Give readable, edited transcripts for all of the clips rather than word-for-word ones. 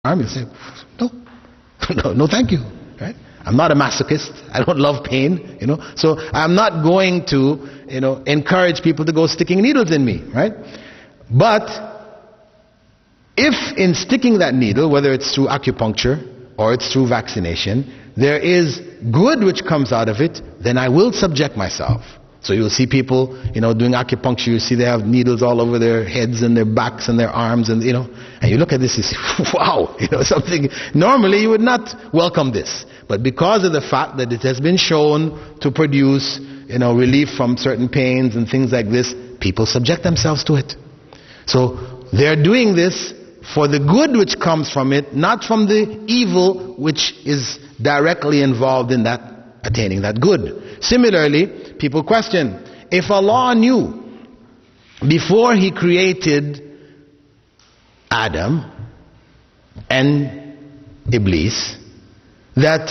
arm, you say, no, no, thank you. Right? I'm not a masochist. I don't love pain, So I'm not going to, encourage people to go sticking needles in me, right? But if in sticking that needle, whether it's through acupuncture or it's through vaccination, there is good which comes out of it, then I will subject myself. So you'll see people, doing acupuncture, you see they have needles all over their heads and their backs and their arms, and you look at this, you say, wow, something, normally you would not welcome this. But because of the fact that it has been shown to produce, relief from certain pains and things like this, people subject themselves to it. So they're doing this for the good which comes from it, not from the evil which is directly involved in that, attaining that good. Similarly, people question, if Allah knew before He created Adam and Iblis that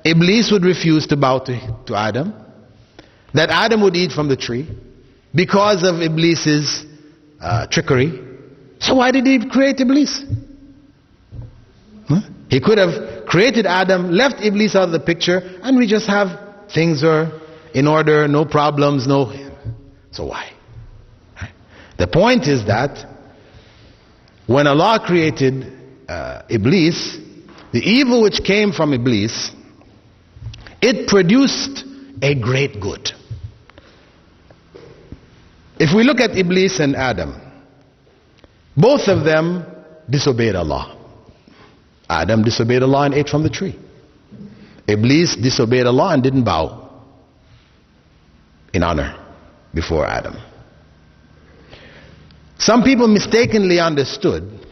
Iblis would refuse to bow to Adam, that Adam would eat from the tree because of Iblis's trickery, so why did He create Iblis? He could have created Adam, left Iblis out of the picture, and we just have things are in order, no problems, so why? The point is that when Allah created Iblis, the evil which came from Iblis, it produced a great good. If we look at Iblis and Adam, both of them disobeyed Allah. Adam disobeyed Allah and ate from the tree. Iblis disobeyed Allah and didn't bow in honor before Adam. Some people mistakenly understood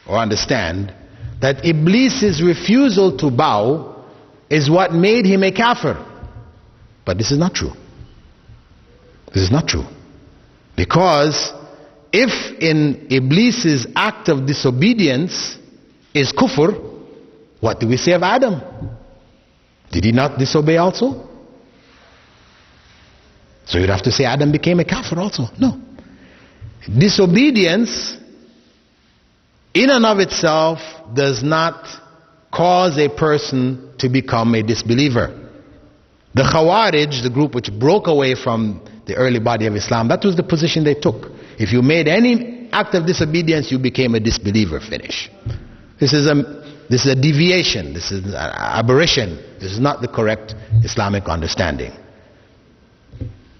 or understand that Iblis's refusal to bow is what made him a kafir. But this is not true. This is not true. Because if in Iblis's act of disobedience is kufr, what do we say of Adam? Did he not disobey also? So you'd have to say Adam became a kafir also. No. Disobedience in and of itself does not cause a person to become a disbeliever. The Khawarij, the group which broke away from the early body of Islam, that was the position they took. If you made any act of disobedience, you became a disbeliever. Finish. This is a deviation. This is an aberration. This is not the correct Islamic understanding.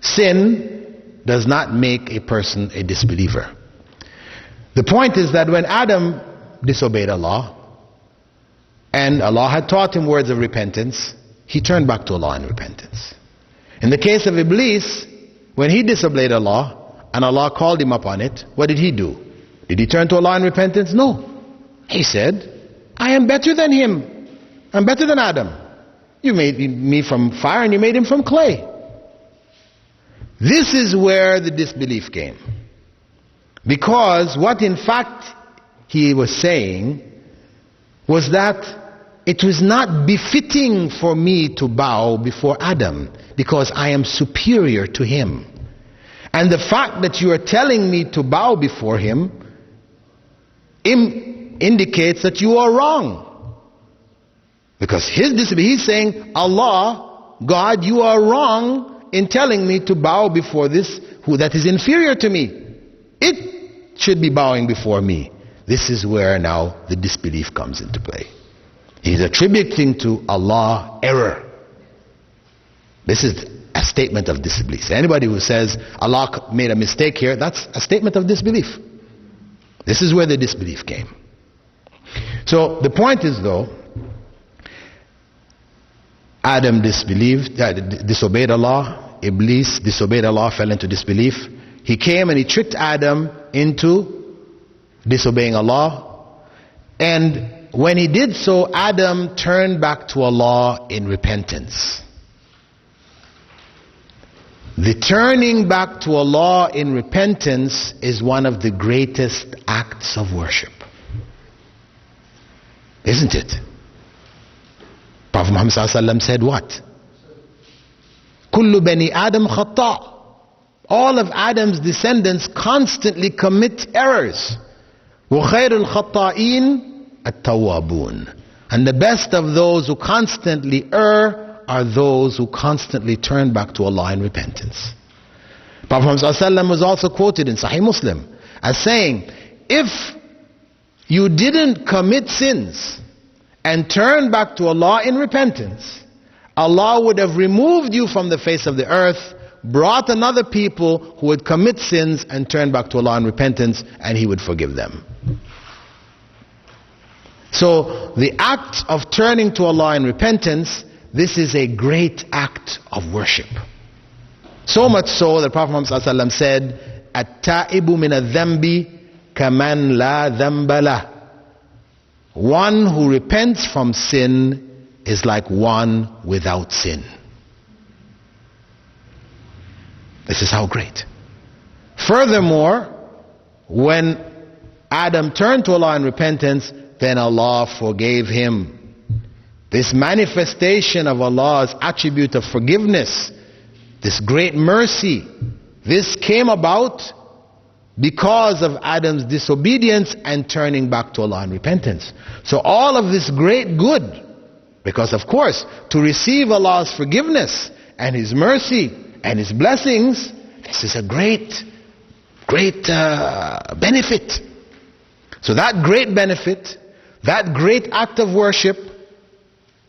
Sin does not make a person a disbeliever. The point is that when Adam disobeyed Allah, and Allah had taught him words of repentance, he turned back to Allah in repentance. In the case of Iblis, when he disobeyed Allah, and Allah called him upon it, what did he do? Did he turn to Allah in repentance? No. He said, I am better than him. I'm better than Adam. You made me from fire and you made him from clay. This is where the disbelief came. Because what in fact he was saying was that it was not befitting for me to bow before Adam because I am superior to him. And the fact that you are telling me to bow before him indicates that you are wrong. Because he's saying, Allah, God, you are wrong in telling me to bow before this who that is inferior to me. It should be bowing before me. This is where now the disbelief comes into play. He's attributing to Allah error. This is a statement of disbelief. Anybody who says Allah made a mistake here, that's a statement of disbelief. This is where the disbelief came. So the point is though, Adam disobeyed Allah, Iblis disobeyed Allah, fell into disbelief. He came and he tricked Adam into disobeying Allah, and when he did so, Adam turned back to Allah in repentance. The turning back to Allah in repentance is one of the greatest acts of worship. Isn't it? Prophet Muhammad ﷺ said what? Kullu bani Adam khata'. All of Adam's descendants constantly commit errors. وَخَيْرُ الْخَطَّائِينَ at-tawwabun. And the best of those who constantly err are those who constantly turn back to Allah in repentance. Prophet Muhammad ﷺ was also quoted in Sahih Muslim as saying, if you didn't commit sins and turn back to Allah in repentance, Allah would have removed you from the face of the earth, brought another people who would commit sins and turn back to Allah in repentance, and He would forgive them. So the act of turning to Allah in repentance, this is a great act of worship. So much so that Prophet Muhammad ﷺ said, "At-ta'ibu min al-dhanbi kaman la dhanba lah." One who repents from sin is like one without sin. This is how great. Furthermore, when Adam turned to Allah in repentance, then Allah forgave him. This manifestation of Allah's attribute of forgiveness, this great mercy, this came about because of Adam's disobedience and turning back to Allah in repentance. So all of this great good, because of course, to receive Allah's forgiveness and His mercy and His blessings, this is a great benefit. So that great benefit, that great act of worship,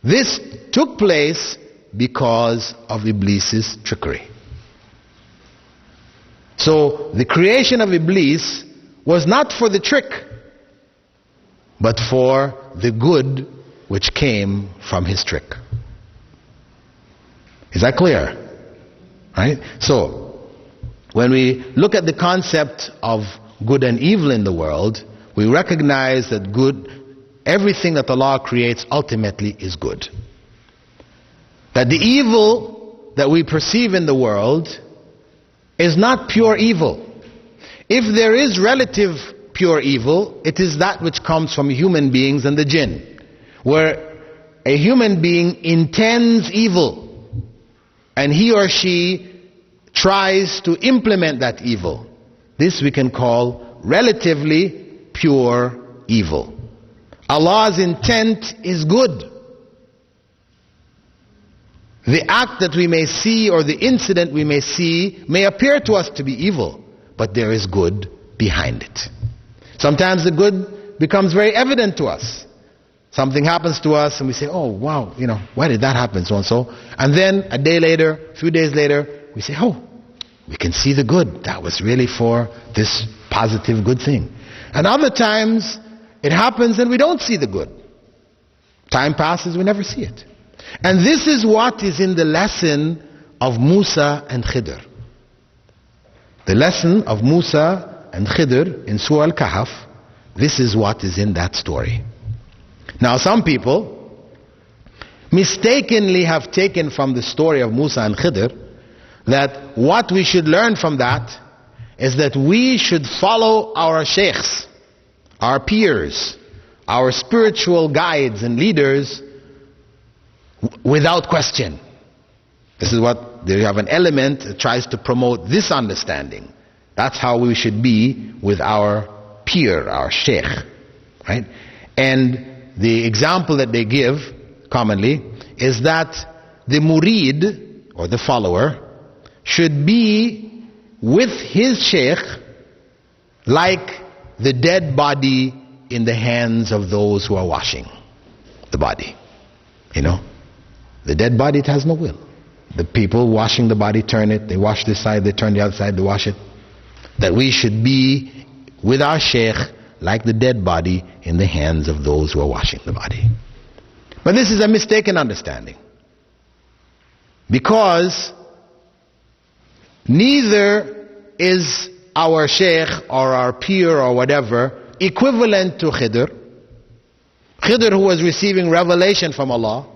this took place because of Iblis's trickery. So the creation of Iblis was not for the trick, but for the good which came from his trick. Is that clear? Right? So when we look at the concept of good and evil in the world, we recognize that good, everything that Allah creates ultimately is good. That the evil that we perceive in the world is not pure evil. If there is relative pure evil, it is that which comes from human beings and the jinn, where a human being intends evil and he or she tries to implement that evil. This we can call relatively pure evil. Allah's intent is good. The act that we may see or the incident we may see may appear to us to be evil, but there is good behind it. Sometimes the good becomes very evident to us. Something happens to us and we say, oh wow, why did that happen, so and so? And then a day later, a few days later, we say, oh, we can see the good. That was really for this positive good thing. And other times it happens and we don't see the good. Time passes, we never see it. And this is what is in the lesson of Musa and Khidr. The lesson of Musa and Khidr in Surah Al-Kahf, this is what is in that story. Now some people mistakenly have taken from the story of Musa and Khidr that what we should learn from that is that we should follow our sheikhs, our peers, our spiritual guides and leaders without question. This is what they have an element that tries to promote this understanding. That's how we should be with our peer, our sheikh, right? And the example that they give commonly is that the murid or the follower should be with his sheikh like the dead body in the hands of those who are washing the body. The dead body, it has no will. The people washing the body turn it, they wash this side, they turn the other side, they wash it. That we should be with our sheikh like the dead body in the hands of those who are washing the body. But this is a mistaken understanding. Because neither is our sheikh or our peer or whatever equivalent to Khidr. Khidr, who was receiving revelation from Allah,